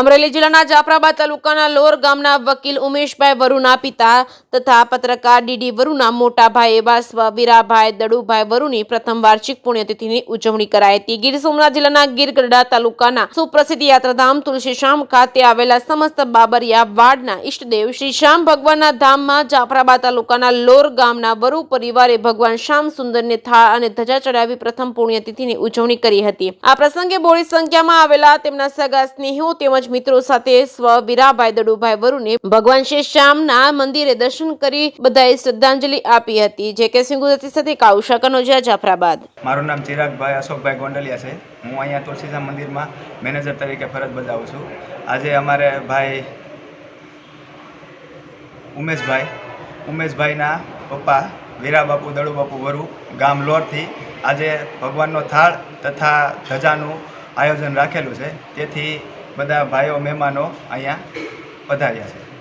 અમરેલી જિલ્લાના જાફરાબાદ તાલુકાના લોર ગામના વકીલ ઉમેશભાઈ વરુના પિતા તથા પત્રકાર ડીડી વરુના મોટા ભાઈ એવા સ્વ વીરાભાઈ દડુભાઈ વરુની પ્રથમ વાર્ષિક પુણ્યતિથિની ઉજવણી કરાઈ હતી। ગીર સોમનાથ જિલ્લાના ગીર ગઢડા તાલુકાના સુપ્રસિદ્ધ યાત્રાધામ તુલસીશ્યામ ખાતે આવેલા સમસ્ત બાબરિયા વાડના ઈષ્ટદેવ શ્રી શ્યામ ભગવાનના ધામમાં જાફરાબાદ તાલુકાના લોર ગામના વરુ પરિવારે ભગવાન શ્યામ સુંદરને થાળ અને ધજા ચડાવી પ્રથમ પુણ્યતિથિની ઉજવણી કરી હતી। આ પ્રસંગે બોડી સંખ્યામાં આવેલા તેમના સગા સ્નેહીઓ તેમજ મિત્રો સાથે સ્વ વીરાભાઈ દડુભાઈ વરુને ભગવાન શ્રી શ્યામના મંદિરે દર્શન કરી બધાએ શ્રદ્ધાંજલિ આપી હતી। જે કે સિંગુદતી સાથે કાઉશા કનોજિયા જાફરાબાદ। મારું નામ ચિરાગભાઈ અશોકભાઈ ગોંડલિયા છે। હું અહીંયા તુલસીશ્યામ મંદિરમાં મેનેજર તરીકે ફરજ બજાવું છું। આજે અમારે ભાઈ ઉમેશભાઈના પપ્પા વીરાબાપુ દડુબાપુ વરુ ગામ લોરથી આજે ભગવાનનો થાળ તથા ધજાનું આયોજન રાખેલું છે। તેથી બધા ભાઈઓ મહેમાનો અહીંયા પધાર્યા છે।